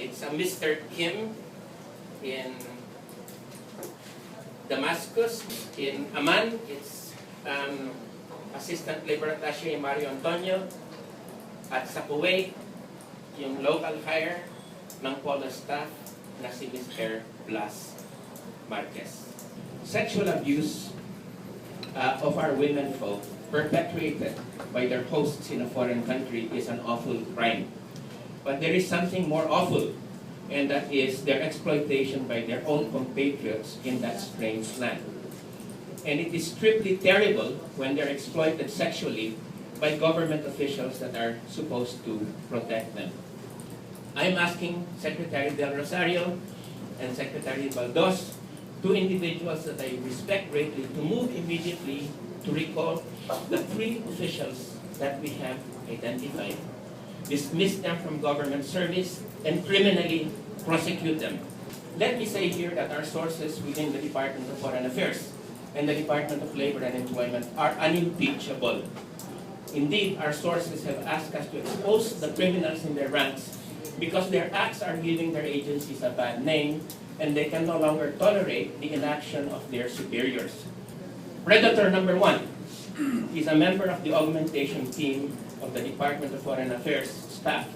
It's a Mr. Kim in Damascus. In Amman, it's Assistant Labor Attaché Mario Antonio. At sa Kuwait, yung local hire ng polo staff na si Mr. Blas Marquez. Sexual abuse of our women folk perpetrated by their hosts in a foreign country is an awful crime. But there is something more awful, and that is their exploitation by their own compatriots in that strange land. And it is triply terrible when they're exploited sexually by government officials that are supposed to protect them. I'm asking Secretary Del Rosario and Secretary Baldos, two individuals that I respect greatly, to move immediately to recall the 3 officials that we have identified, dismiss them from government service, and criminally prosecute them. Let me say here that our sources within the Department of Foreign Affairs and the Department of Labor and Employment are unimpeachable. Indeed, our sources have asked us to expose the criminals in their ranks because their acts are giving their agencies a bad name, and they can no longer tolerate the inaction of their superiors. Predator number 1 is a member of the augmentation team of the Department of Foreign Affairs staff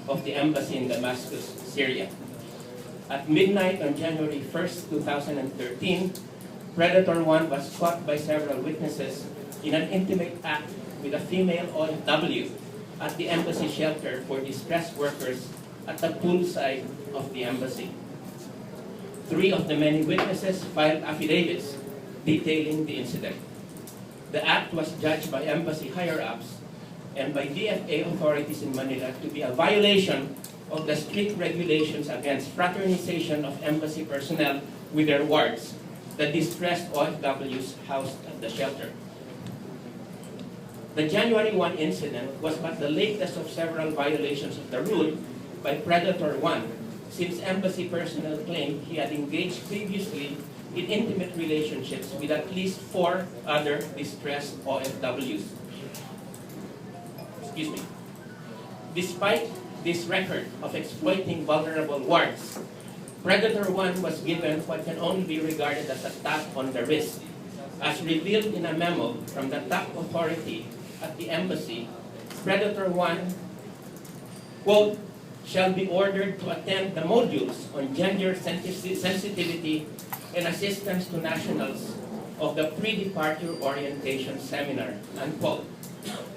of the embassy in Damascus, Syria. At midnight on January 1st, 2013, Predator 1 was caught by several witnesses in an intimate act with a female OFW at the embassy shelter for distressed workers at the poolside of the embassy. 3 of the many witnesses filed affidavits detailing the incident. The act was judged by embassy higher-ups and by DFA authorities in Manila to be a violation of the strict regulations against fraternization of embassy personnel with their wards, the distressed OFWs housed at the shelter. The January 1 incident was but the latest of several violations of the rule by Predator 1, since embassy personnel claimed he had engaged previously in intimate relationships with at least 4 other distressed OFWs. Excuse me. Despite this record of exploiting vulnerable wards, Predator 1 was given what can only be regarded as a tap on the wrist. As revealed in a memo from the top authority at the embassy, Predator 1, quote, shall be ordered to attend the modules on gender sensitivity and assistance to nationals of the pre-departure orientation seminar, unquote.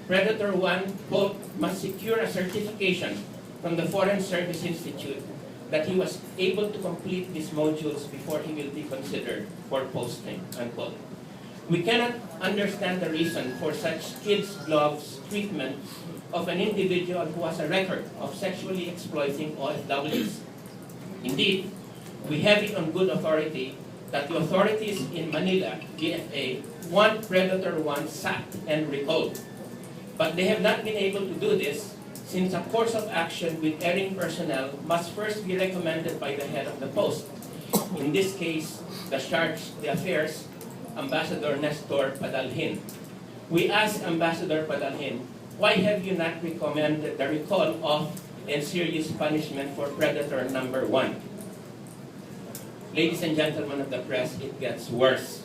Predator 1, quote, must secure a certification from the Foreign Service Institute that he was able to complete these modules before he will be considered for posting, unquote. We cannot understand the reason for such kid's gloves treatment of an individual who has a record of sexually exploiting OFWs. Indeed, we have it on good authority that the authorities in Manila, DFA, want Predator 1 sacked and recalled. But they have not been able to do this since a course of action with erring personnel must first be recommended by the head of the post. In this case, the charge d'affaires, Ambassador Nestor Padalhin. We ask Ambassador Padalhin, why have you not recommended the recall of and serious punishment for Predator number 1? Ladies and gentlemen of the press, it gets worse.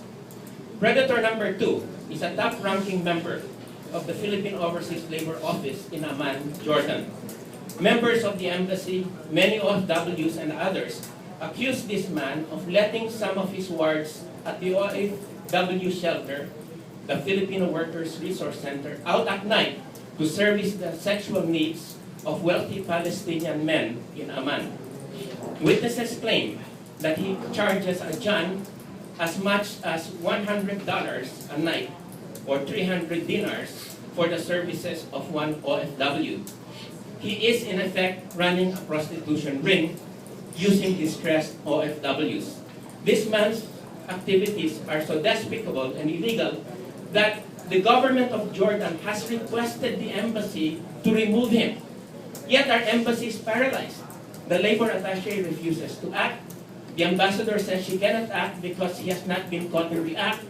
Predator number 2 is a top-ranking member of the Philippine Overseas Labor Office in Amman, Jordan. Members of the embassy, many OFWs and others, accuse this man of letting some of his wards at the OFW shelter, the Filipino Workers Resource Center, out at night to service the sexual needs of wealthy Palestinian men in Amman. Witnesses claim that he charges a John as much as $100 a night or 300 dinars for the services of one OFW. He is in effect running a prostitution ring using distressed OFWs. This man's activities are so despicable and illegal that the government of Jordan has requested the embassy to remove him. Yet our embassy is paralyzed. The labor attaché refuses to act. The ambassador says she cannot act because he has not been caught in the act,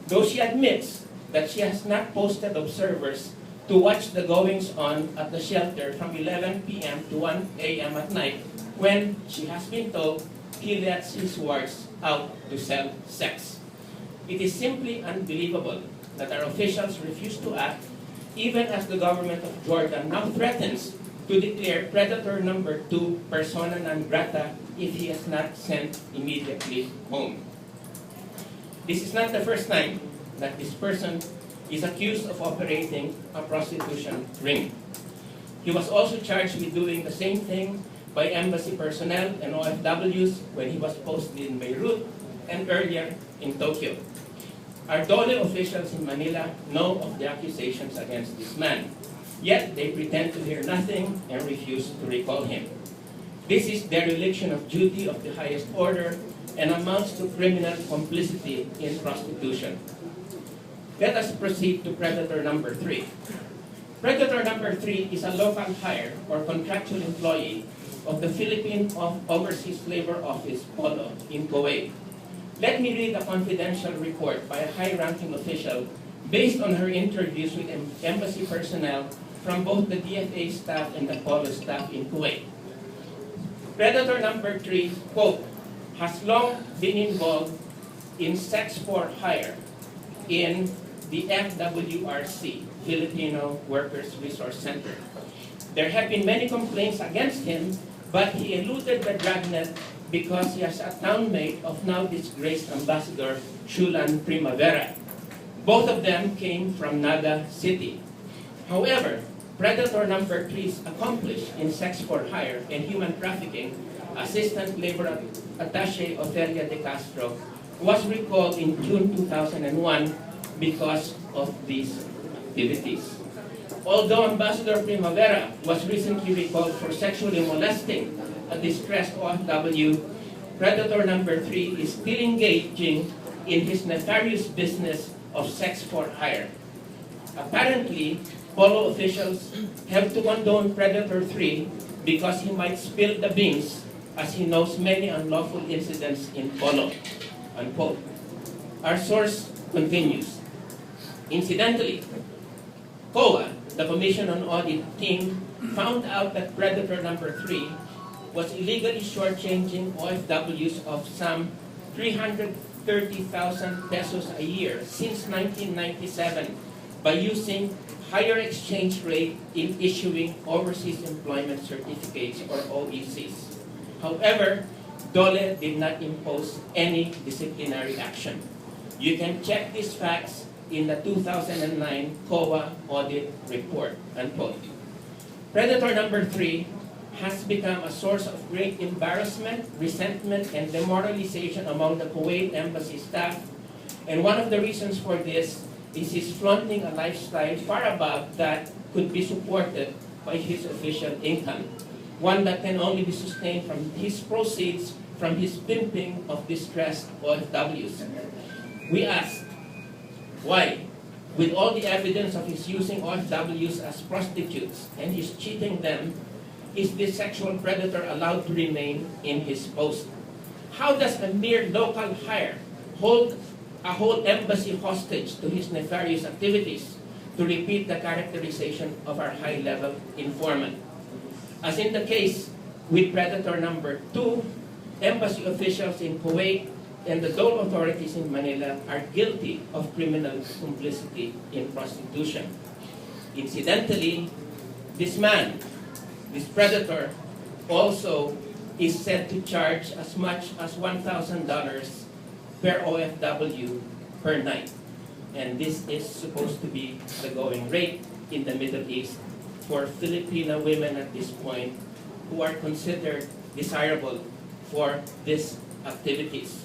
though she admits that she has not posted observers to watch the goings-on at the shelter from 11 p.m. to 1 a.m. at night when she has been told he lets his wards out to sell sex. It is simply unbelievable that our officials refuse to act, even as the government of Jordan now threatens to declare predator number 2 persona non grata if he is not sent immediately home. This is not the first time that this person is accused of operating a prostitution ring. He was also charged with doing the same thing by embassy personnel and OFWs when he was posted in Beirut and earlier in Tokyo. Our Dole officials in Manila know of the accusations against this man, yet they pretend to hear nothing and refuse to recall him. This is dereliction of duty of the highest order and amounts to criminal complicity in prostitution. Let us proceed to predator number 3. Predator number 3 is a local hire or contractual employee of the Philippine Overseas Labor Office, POLO, in Kuwait. Let me read a confidential report by a high-ranking official based on her interviews with embassy personnel from both the DFA staff and the POLO staff in Kuwait. Predator number 3, quote, has long been involved in sex for hire in the FWRC, Filipino Workers Resource Center. There have been many complaints against him, but he eluded the dragnet because he is a townmate of now disgraced Ambassador Shulan Primavera. Both of them came from Naga City. However, predator number 3's accomplished in sex for hire and human trafficking, Assistant Labor Attaché Ofelia de Castro, was recalled in June 2001 because of these activities. Although Ambassador Primavera was recently recalled for sexually molesting a distressed OFW, predator number 3 is still engaging in his nefarious business of sex for hire. Apparently, Polo officials have to condone predator 3 because he might spill the beans, as he knows many unlawful incidents in Polo. Unquote. Our source continues. Incidentally, COA, the Commission on Audit team, found out that predator number 3 was illegally shortchanging OFWs of some 330,000 pesos a year since 1997 by using higher exchange rate in issuing overseas employment certificates or OECs. However, Dole did not impose any disciplinary action. You can check these facts in the 2009 COA audit report, unquote. Predator number 3 has become a source of great embarrassment, resentment, and demoralization among the Kuwait embassy staff. And one of the reasons for this is his flaunting a lifestyle far above that could be supported by his official income, one that can only be sustained from his proceeds from his pimping of distressed OFWs. We ask, why, with all the evidence of his using OFWs as prostitutes and his cheating them, is this sexual predator allowed to remain in his post? How does a mere local hire hold a whole embassy hostage to his nefarious activities, to repeat the characterization of our high-level informant? As in the case with predator number 2, embassy officials in Kuwait and the Dole authorities in Manila are guilty of criminal complicity in prostitution. Incidentally, this man, this predator, also is said to charge as much as $1,000 per OFW per night. And this is supposed to be the going rate in the Middle East for Filipino women at this point who are considered desirable for these activities.